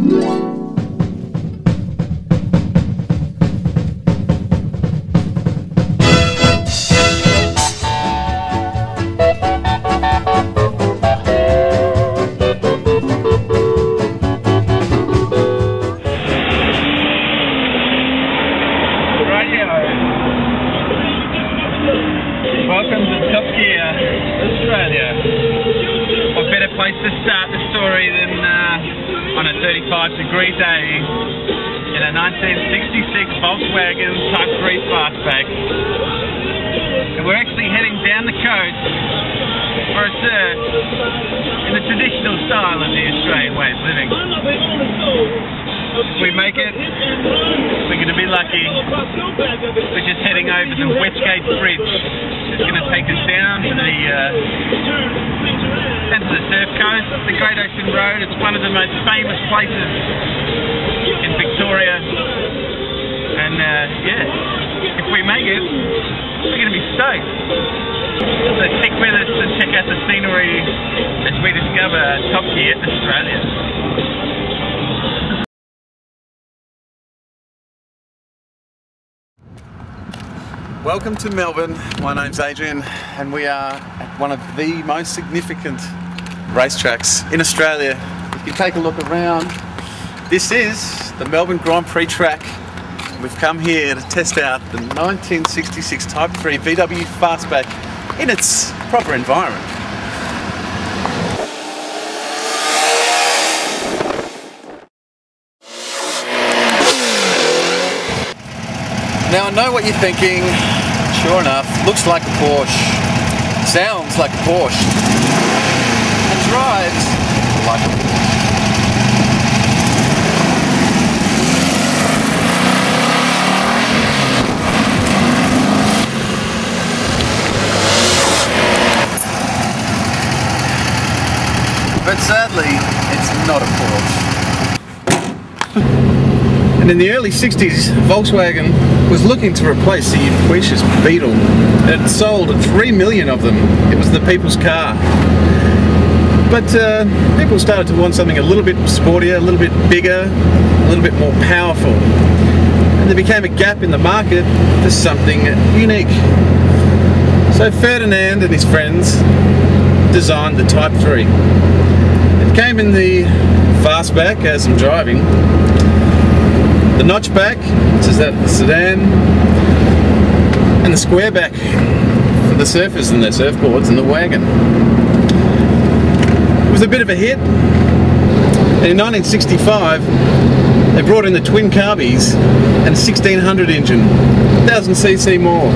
Welcome to Top Gear, Australia. What better place to start the story than on a 35-degree day in a 1966 Volkswagen Type 3 Fastback. And we're actually heading down the coast for a surf in the traditional style of the Australian way of living. If we make it, we're going to be lucky. We're just heading over the Westgate Bridge. It's going to take us down to the surf coast, the Great Ocean Road. It's one of the most famous places in Victoria. And yeah, if we make it, we're going to be stoked. So stick with us and check out the scenery as we discover Top Gear, Australia. Welcome to Melbourne. My name's Adrian and we are at one of the most significant racetracks in Australia. If you take a look around, this is the Melbourne Grand Prix track. We've come here to test out the 1966 Type 3 VW Fastback in its proper environment. Now I know what you're thinking. Sure enough, looks like a Porsche, sounds like a Porsche, and drives like a Porsche. But sadly, it's not a Porsche. And in the early 60s, Volkswagen was looking to replace the ubiquitous Beetle. It had sold 3 million of them. It was the people's car. But people started to want something a little bit sportier, a little bit bigger, a little bit more powerful. And there became a gap in the market for something unique. So Ferdinand and his friends designed the Type 3. It came in the fastback, as I'm driving. The notchback, which is that the sedan, and the square back for the surfers and their surfboards, and the wagon. It was a bit of a hit, and in 1965 they brought in the twin carbies and a 1600 engine, 1000cc more.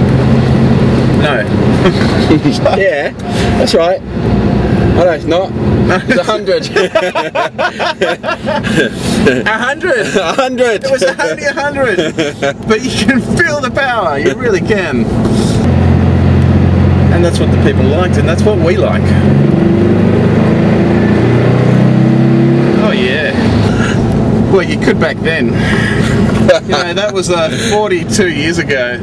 No. Yeah, that's right. Oh no, it's not. It's 100. 100. 100. It was only 100. But you can feel the power. You really can. And that's what the people liked, and that's what we like. Oh yeah. Well, you could back then. You know, that was 42 years ago.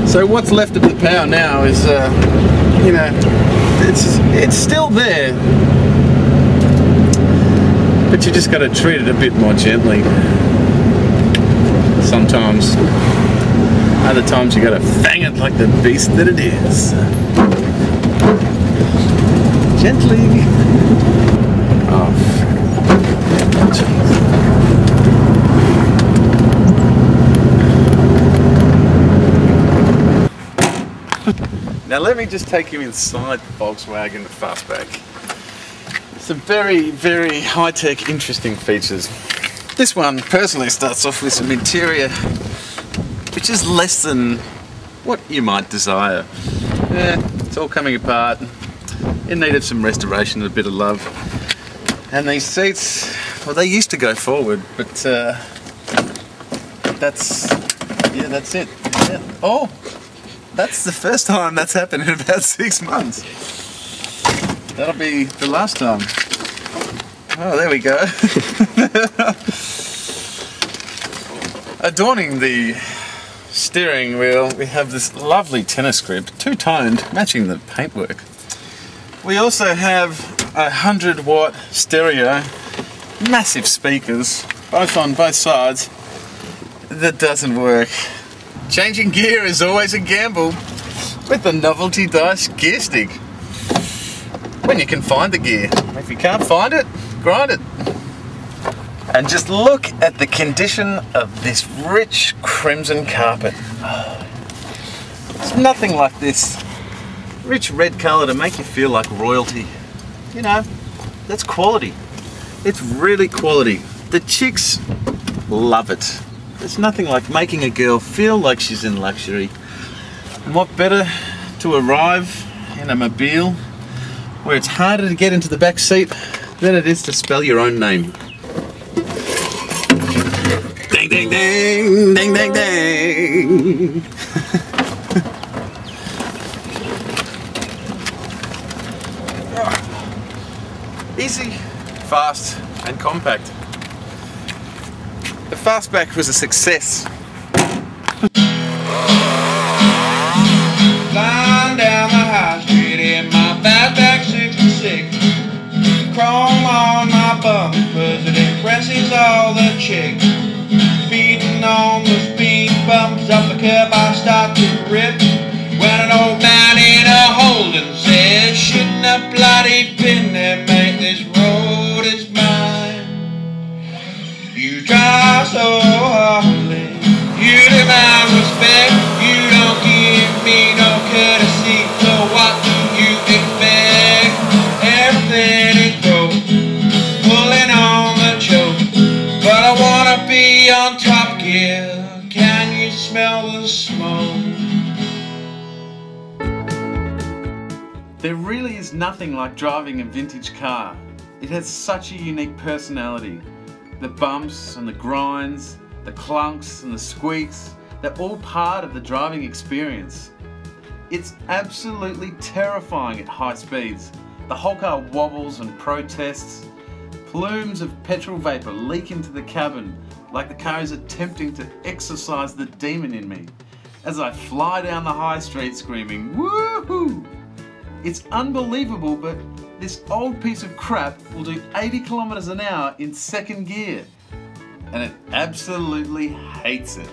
So what's left of the power now is, you know, it's still there, but you just got to treat it a bit more gently. Sometimes, other times you got to fang it like the beast that it is. Gently. Oh. Now let me just take you inside the Volkswagen Fastback. Some very, very high-tech, interesting features. This one personally starts off with some interior which is less than what you might desire. Yeah, it's all coming apart. In need of some restoration and a bit of love. And these seats, well, they used to go forward, but that's it. Yeah. Oh! That's the first time that's happened in about 6 months. That'll be the last time. Oh, there we go. Adorning the steering wheel, we have this lovely tennis grip, two-toned, matching the paintwork. We also have a 100-watt stereo massive speakers, both on both sides. That doesn't work. Changing gear is always a gamble with the novelty dice gear stick. When you can find the gear. If you can't find it, grind it. And just look at the condition of this rich crimson carpet. There's nothing like this rich red colour to make you feel like royalty. You know, that's quality. It's really quality. The chicks love it. There's nothing like making a girl feel like she's in luxury. And what better to arrive in a mobile where it's harder to get into the back seat than it is to spell your own name. Ding, ding, ding, ding, ding, ding. Easy, fast, and compact. The fastback was a success. Flying down the high street in my fastback 66. Chrome on my bumper, 'cause it impresses all the chicks. Speeding on the speed bumps up the curb, I start to rip. When an old man in a Holden says, shouldn't have bloody been there, mate, this road is mine. You drive so hardly, you demand respect, you don't give me no courtesy, so what do you expect? Everything is broke, pulling on the choke, but I wanna be on top gear, can you smell the smoke? There really is nothing like driving a vintage car. It has such a unique personality. The bumps and the grinds, the clunks and the squeaks, they're all part of the driving experience. It's absolutely terrifying at high speeds. The whole car wobbles and protests. Plumes of petrol vapor leak into the cabin like the car is attempting to exorcise the demon in me as I fly down the high street screaming, woohoo! It's unbelievable, but this old piece of crap will do 80 kilometers an hour in second gear, and it absolutely hates it.